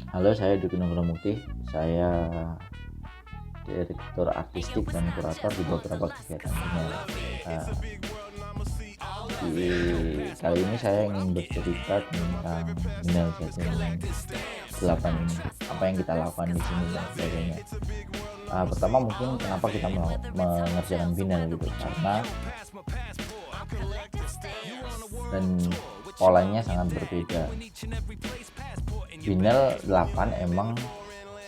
Halo, saya Duki Nugroho Mukti. Saya direktur artistik dan kurator di beberapa kegiatan Binel. Nah, di kali ini saya ingin bercerita tentang Binel Jatim 8 ini. Apa yang kita lakukan di sini dan sebagainya. Pertama mungkin kenapa kita mengerjakan Binel gitu, karena dan polanya sangat berbeda. Binel 8 emang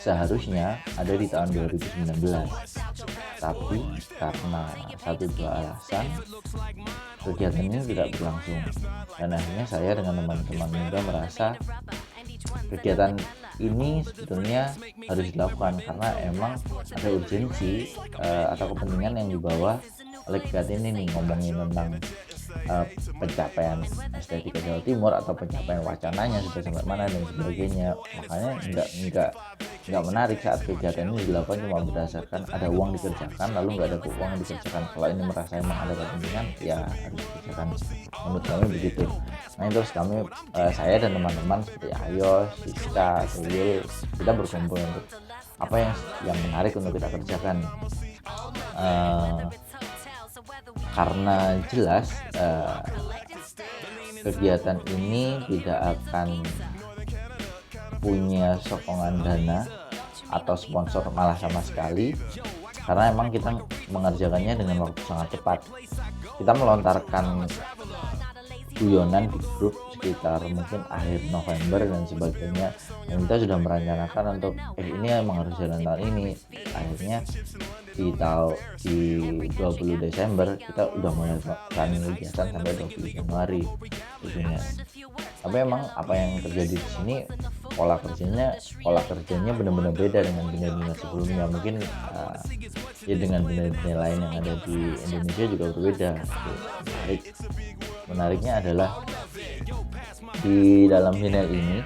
seharusnya ada di tahun 2019, tapi karena satu dua alasan kegiatan ini tidak berlangsung, dan akhirnya saya dengan teman-teman muda merasa kegiatan ini sebetulnya harus dilakukan karena emang ada urgensi atau kepentingan yang dibawa oleh kegiatan ini nih, ngomongin tentang pencapaian estetika Jawa Timur atau pencapaian wacananya sudah sampai mana dan sebagainya. Makanya nggak menarik saat kegiatan ini dilakukan cuma berdasarkan ada uang dikerjakan lalu nggak ada uang dikerjakan. Kalau ini merasa emang ada kepentingan ya harus dikerjakan, menurut kami begitu. Nah terus kami saya dan teman-teman seperti Ayos, Siska, Tuyul, kita berkumpul untuk apa yang menarik untuk kita kerjakan. Karena jelas kegiatan ini tidak akan punya sokongan dana atau sponsor malah sama sekali, karena emang kita mengerjakannya dengan waktu sangat cepat. Kita melontarkan guyonan di grup sekitar mungkin akhir November dan sebagainya, dan kita sudah merencanakan untuk ini emang harus jalan tahun ini. Akhirnya di 20 Desember kita udah mulai planning kegiatan sampai 20 Januari tentunya. Tapi emang apa yang terjadi di sini, pola kerjanya benar-benar beda dengan bina-bina sebelumnya. Mungkin ya dengan bina-bina lain yang ada di Indonesia juga berbeda. Menariknya adalah di dalam Binel ini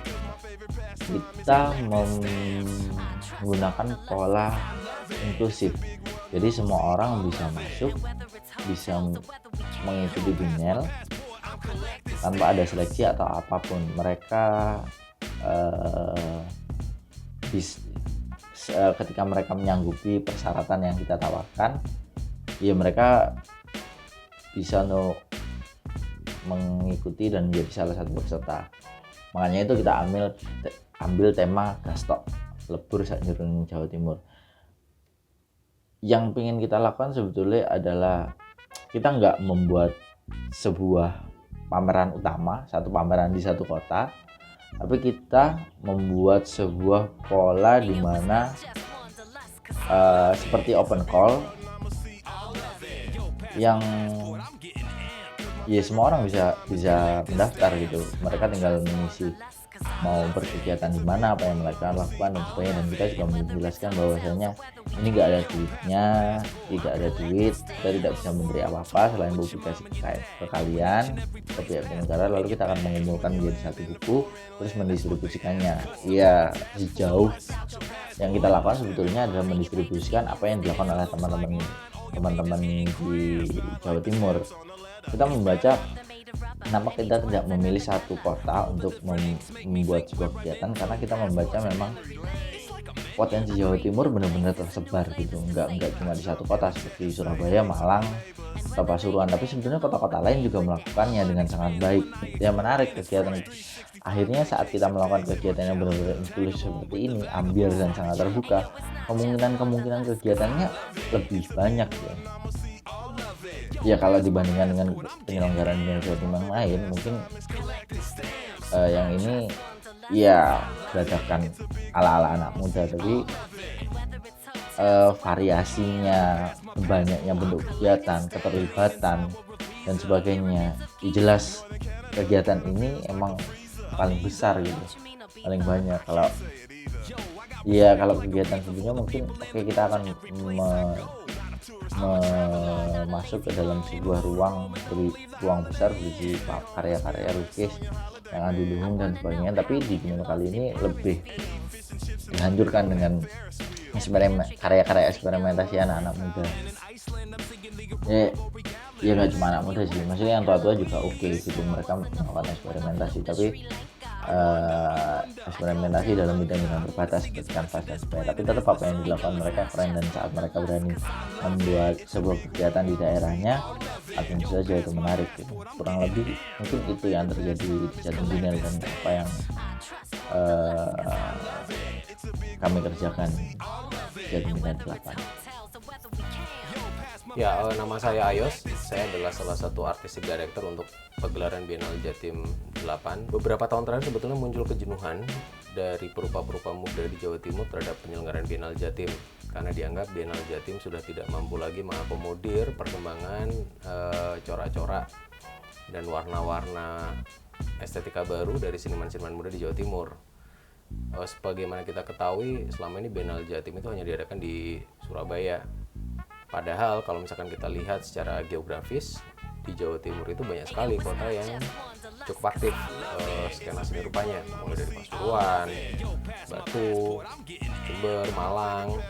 kita menggunakan pola inklusif. Jadi semua orang bisa masuk, bisa mengikuti Binel tanpa ada seleksi atau apapun. Mereka ketika mereka menyanggupi persyaratan yang kita tawarkan, ya mereka bisa mengikuti dan menjadi salah satu peserta. Makanya itu kita ambil tema Gastok Lebur Sakjroning Jawa Timur. Yang ingin kita lakukan sebetulnya adalah kita nggak membuat sebuah pameran utama, satu pameran di satu kota, tapi kita membuat sebuah pola di mana seperti open call yang ya semua orang bisa mendaftar gitu. Mereka tinggal mengisi mau berkegiatan di mana, apa yang mereka lakukan dan sebagainya. Dan kita juga menjelaskan bahwasanya ini nggak ada duitnya, tidak ada duit, kita tidak bisa memberi apa-apa selain publikasi ke kalian, ke pihak penyelenggara. Lalu kita akan mengumpulkan menjadi satu buku terus mendistribusikannya. Iya, sejauh yang kita lakukan sebetulnya adalah mendistribusikan apa yang dilakukan oleh teman-teman di Jawa Timur. Kita membaca kenapa kita tidak memilih satu kota untuk membuat sebuah kegiatan, karena kita membaca memang potensi Jawa Timur benar-benar tersebar gitu, nggak cuma di satu kota seperti Surabaya, Malang, atau Pasuruan, tapi sebenarnya kota-kota lain juga melakukannya dengan sangat baik. Ya menarik kegiatan. Akhirnya saat kita melakukan kegiatan yang benar-benar inklusif seperti ini, ambiar dan sangat terbuka, kemungkinan kegiatannya lebih banyak ya. Ya kalau dibandingkan dengan penyelenggaraan di Jawa Timur yang lain, mungkin yang ini ya dadakan ala-ala anak muda, tapi variasinya, banyaknya bentuk kegiatan, keterlibatan dan sebagainya, jelas kegiatan ini emang paling besar gitu, paling banyak. Kalau kegiatan sebelumnya mungkin kita akan masuk ke dalam sebuah ruang besar berisi karya-karya lukis yang adu luhung dan sebagainya, tapi di Binel kali ini lebih dihancurkan dengan karya-karya eksperimentasi anak-anak muda. Ya nggak cuma anak muda sih, maksudnya yang tua-tua juga oke gitu, mereka melakukan eksperimentasi, tapi eksperimentasi dalam bidang-bidang terbatas seperti kanvas dan sebagainya, tapi tetap apa yang dilakukan mereka keren, dan saat mereka berani membuat sebuah kegiatan di daerahnya, tentu saja itu menarik gitu. Kurang lebih mungkin itu yang terjadi di Jatim Binel dan apa yang kami kerjakan di Jatim Binel 8. Ya, nama saya Ayos. Saya adalah salah satu artistic director untuk pegelaran Biennale Jatim 8. Beberapa tahun terakhir sebetulnya muncul kejenuhan dari perupa-perupa muda di Jawa Timur terhadap penyelenggaraan Biennale Jatim, karena dianggap Biennale Jatim sudah tidak mampu lagi mengakomodir perkembangan corak-corak dan warna-warna estetika baru dari seniman-seniman muda di Jawa Timur. Sebagaimana kita ketahui, selama ini Biennale Jatim itu hanya diadakan di Surabaya. Padahal kalau misalkan kita lihat secara geografis, di Jawa Timur itu banyak sekali kota yang cukup aktif skena seni rupanya, mulai dari Pasuruan, Batu, Jember, Malang,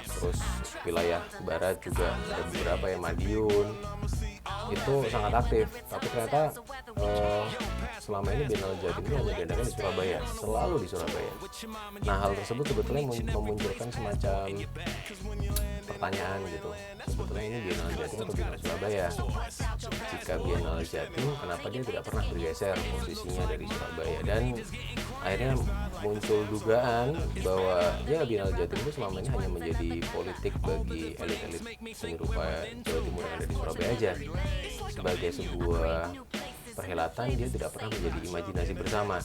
terus wilayah barat juga ada beberapa yang Madiun, itu sangat aktif. Tapi ternyata selama ini Biennale Jatim itu hanya diadakan di Surabaya, selalu di Surabaya. Nah, hal tersebut sebetulnya memunculkan semacam pertanyaan gitu, sebetulnya ini Biennale Jatim atau Biennale Surabaya? Jika Biennale Jatim, kenapa dia tidak pernah bergeser posisinya dari Surabaya? Dan akhirnya muncul dugaan bahwa ya Biennale Jatim itu selama ini hanya menjadi politik bagi elit-elit seni rupa Jawa Timur yang ada di Surabaya aja. Sebagai sebuah perhelatan, dia tidak pernah menjadi imajinasi bersama.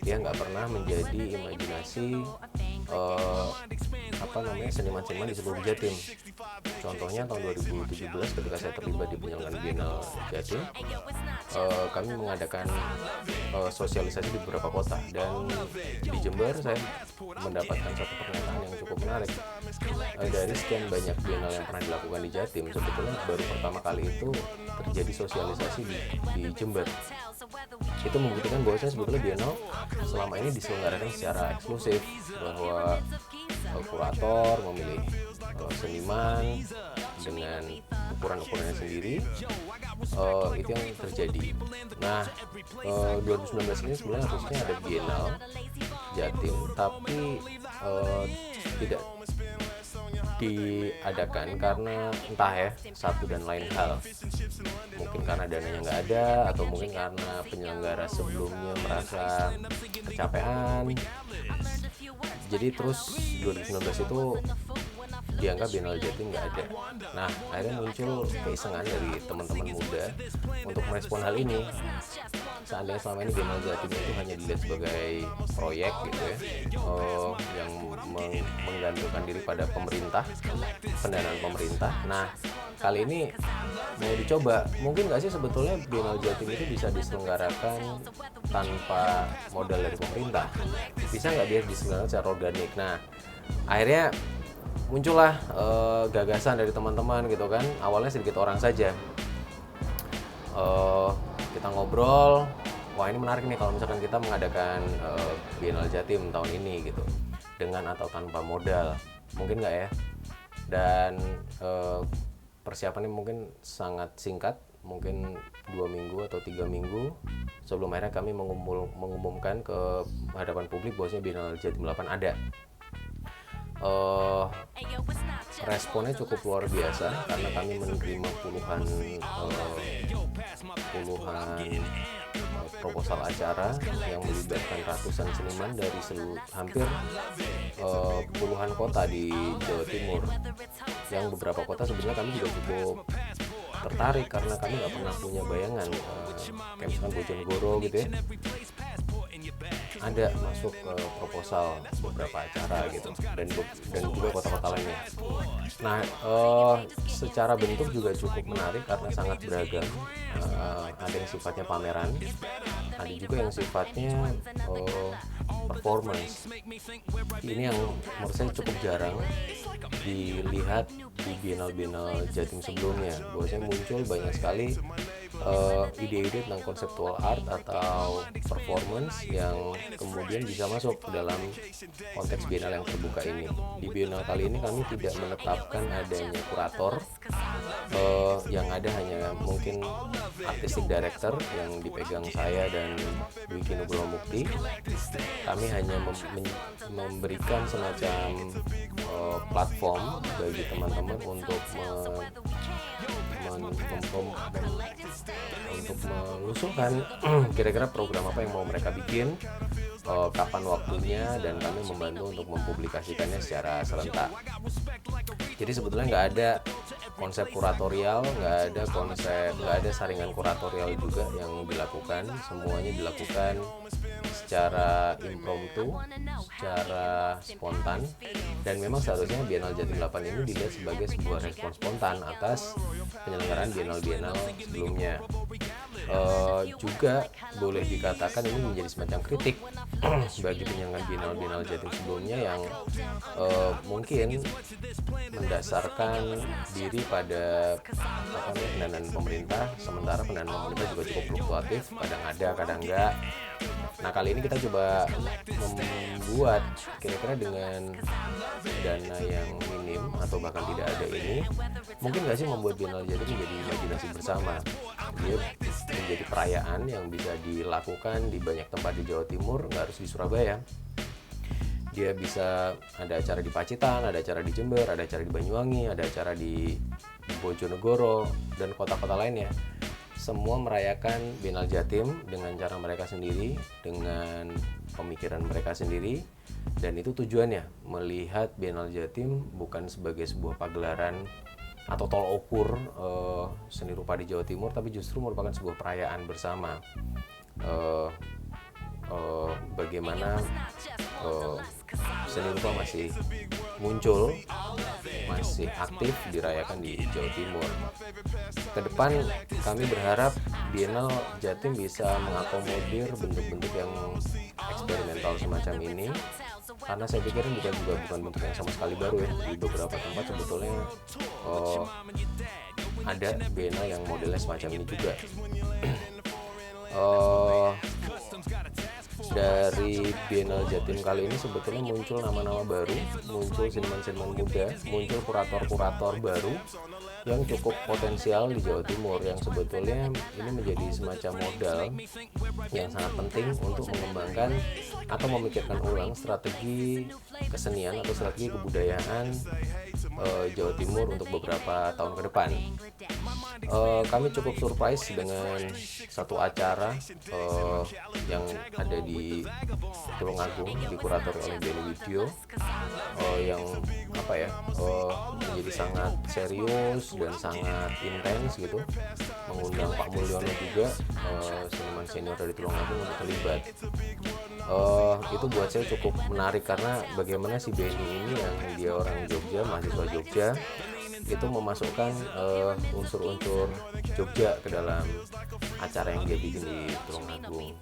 Dia nggak pernah menjadi imajinasi seniman-seniman di seluruh Jatim. Contohnya tahun 2017 ketika saya terlibat di penyelenggaraan Biennale Jatim, kami mengadakan sosialisasi di beberapa kota, dan di Jember saya mendapatkan satu pernyataan yang cukup menarik. Dari sekian banyak Biennale yang pernah dilakukan di Jatim, sebetulnya baru pertama kali itu terjadi sosialisasi di Jember. Itu membuktikan bahwa sebetulnya Biennale selama ini diselenggarakan secara eksklusif, bahwa kurator memilih seniman dengan ukuran-ukurannya sendiri. Itu yang terjadi. Nah, 2019 ini sebenarnya harusnya ada Biennale Jatim, tapi tidak diadakan karena entah ya, satu dan lain hal. Mungkin karena dananya nggak ada, atau mungkin karena penyelenggara sebelumnya merasa kecapean. Jadi terus 2019 itu dianggap Biennale Jatim nggak ada. Nah, akhirnya muncul keisengan dari teman-teman muda untuk merespon hal ini. Seandainya selama ini Biennale Jatim itu hanya dilihat sebagai proyek gitu ya, yang menggantungkan diri pada pemerintah, pendanaan pemerintah. Nah, kali ini mau dicoba, mungkin nggak sih sebetulnya Biennale Jatim itu bisa diselenggarakan tanpa modal dari pemerintah? Bisa nggak dia diselenggarakan secara organik? Nah, akhirnya muncullah gagasan dari teman-teman gitu kan. Awalnya sedikit orang saja. Kita ngobrol, wah ini menarik nih kalau misalkan kita mengadakan Biennale Jatim tahun ini gitu, dengan atau tanpa modal, mungkin nggak ya? Dan persiapannya mungkin sangat singkat, mungkin 2 minggu atau 3 minggu sebelum akhirnya kami mengumumkan ke hadapan publik bahwasanya Biennale Jatim 8 ada. Responnya cukup luar biasa karena kami menerima puluhan proposal acara yang melibatkan ratusan seniman dari hampir puluhan kota di Jawa Timur, yang beberapa kota sebenarnya kami juga cukup tertarik karena kami nggak pernah punya bayangan, kayak misalkan Bojonegoro gitu ya, ada masuk ke proposal beberapa acara gitu, dan juga kota-kota lainnya. Nah, secara bentuk juga cukup menarik karena sangat beragam. Ada yang sifatnya pameran, ada juga yang sifatnya performance. Ini yang menurut saya cukup jarang dilihat di Biennale Jatim sebelumnya, bahwasanya muncul banyak sekali ide-ide tentang konseptual art atau performance yang kemudian bisa masuk ke dalam konteks bienal yang terbuka ini. Di bienal kali ini kami tidak menetapkan adanya kurator, yang ada hanya mungkin artistic director yang dipegang saya dan Dwiki Nugroho Mukti. Kami hanya memberikan semacam platform bagi teman-teman untuk mengusulkan kira-kira program apa yang mau mereka bikin, kapan waktunya, dan kami membantu untuk mempublikasikannya secara serentak. Jadi sebetulnya nggak ada konsep kuratorial, nggak ada saringan kuratorial juga yang dilakukan. Semuanya dilakukan secara impromptu, secara spontan, dan memang seharusnya Biennale Jatim 8 ini dilihat sebagai sebuah respon spontan atas penyelenggaraan biennale-biennale sebelumnya. Juga boleh dikatakan ini menjadi semacam kritik bagi penyelenggaraan biennale Jatim sebelumnya yang mungkin mendasarkan diri pada pendanaan pemerintah, sementara pendanaan pemerintah juga cukup fluktuatif, kadang ada kadang enggak. Nah, kali ini kita coba membuat kira-kira dengan dana yang minim atau bahkan tidak ada ini, mungkin nggak sih membuat Biennale Jatim menjadi imajinasi bersama. Dia menjadi perayaan yang bisa dilakukan di banyak tempat di Jawa Timur, nggak harus di Surabaya. Dia bisa ada acara di Pacitan, ada acara di Jember, ada acara di Banyuwangi, ada acara di Bojonegoro, dan kota-kota lainnya. Semua merayakan Biennale Jatim dengan cara mereka sendiri, dengan pemikiran mereka sendiri, dan itu tujuannya melihat Biennale Jatim bukan sebagai sebuah pagelaran atau tol ukur seni rupa di Jawa Timur, tapi justru merupakan sebuah perayaan bersama. Bagaimana seni rupa masih muncul, masih aktif dirayakan di Jawa Timur. Kedepan kami berharap Biennale Jatim bisa mengakomodir bentuk-bentuk yang eksperimental semacam ini, karena saya pikir ini bukan bentuk yang sama sekali baru ya. Di beberapa tempat sebetulnya ada Biennale yang modelnya semacam ini juga. Dari Biennale Jatim kali ini sebetulnya muncul nama-nama baru, muncul seniman-seniman muda, muncul kurator-kurator baru yang cukup potensial di Jawa Timur, yang sebetulnya ini menjadi semacam modal yang sangat penting untuk mengembangkan atau memikirkan ulang strategi kesenian atau strategi kebudayaan Jawa Timur untuk beberapa tahun ke depan. Kami cukup surprise dengan satu acara yang ada di Tulungagung, dikuratori oleh Benny Widyo, yang menjadi sangat serius dan sangat intens gitu, mengundang Pak Mulyono juga, seniman senior dari Tulungagung, untuk terlibat. Itu buat saya cukup menarik karena bagaimana si Benny ini yang dia orang Jogja, mahasiswa Jogja, itu memasukkan unsur-unsur Jogja ke dalam acara yang dia bikin di Tulungagung,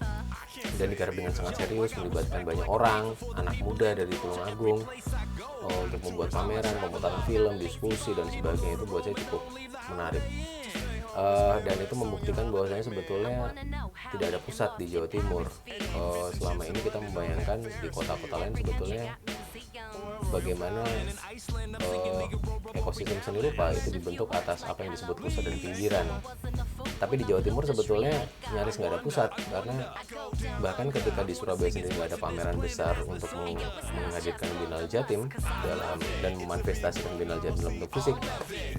dan digarap dengan sangat serius, melibatkan banyak orang, anak muda dari Tulungagung, untuk membuat pameran, pemutaran film, diskusi, dan sebagainya. Itu buat saya cukup menarik. Dan itu membuktikan bahwasanya sebetulnya tidak ada pusat di Jawa Timur. Selama ini kita membayangkan di kota-kota lain sebetulnya bagaimana ekosistem seni rupa itu dibentuk atas apa yang disebut pusat dan pinggiran. Tapi di Jawa Timur sebetulnya nyaris nggak ada pusat, karena bahkan ketika di Surabaya sendiri nggak ada pameran besar untuk menghadirkan Biennale Jatim dan memanifestasikan Biennale Jatim dalam bentuk fisik,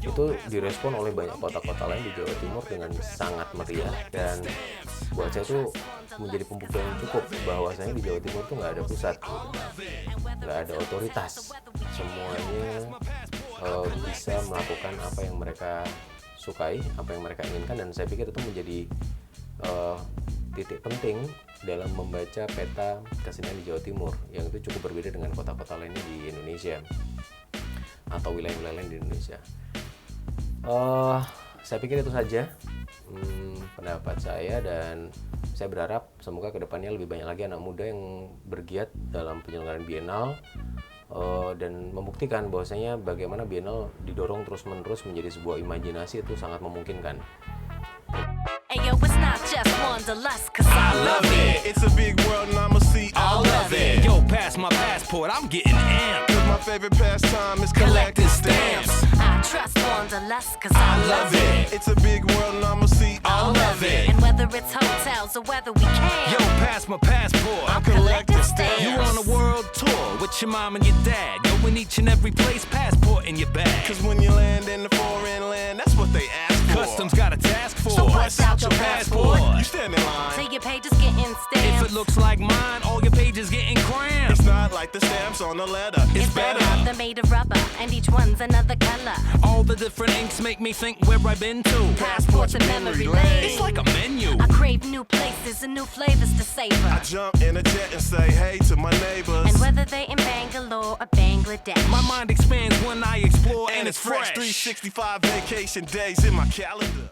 itu direspon oleh banyak kota-kota lain di Jawa Timur dengan sangat meriah. Dan buat saya itu menjadi pembuktian yang cukup bahwasanya di Jawa Timur tuh nggak ada pusat, nggak ada otoritas, semuanya bisa melakukan apa yang mereka sukai, apa yang mereka inginkan. Dan saya pikir itu menjadi titik penting dalam membaca peta kesenian di Jawa Timur, yang itu cukup berbeda dengan kota-kota lainnya di Indonesia atau wilayah-wilayah lain di Indonesia. Saya pikir itu saja pendapat saya, dan saya berharap semoga kedepannya lebih banyak lagi anak muda yang bergiat dalam penyelenggaraan Biennale, dan membuktikan bahwasanya bagaimana Biennale didorong terus-menerus menjadi sebuah imajinasi itu sangat memungkinkan. just wanderlust, cause I love it. It's a big world and I'ma see all of it. Yo, pass my passport, I'm getting amped. Cause my favorite pastime is collecting stamps. I trust wanderlust, cause I love it. It's a big world and I'ma see all of it. And whether it's hotels or whether we can, Yo, pass my passport. I'm collecting stamps. You on a world tour with your mom and your dad. Yo, in each and every place, passport in your bag. Cause when you land in the foreign land, that's what they ask for. Customs got a task force. So bust out your passport. You stand in line. till your page is getting If stamped. it looks like mine, all your pages getting crammed. It's not like the stamps on the letter. It's better. They're made of rubber, and each one's another color. All the different inks make me think where I've been to. Passports and memory lane. It's like a menu. I crave new places and new flavors to savor. I jump in a jet and say hey to my neighbors. And whether they in Bangalore or Bangladesh, My mind expands when I explore, And and it's it's fresh fresh. 365 vacation days in my calendar.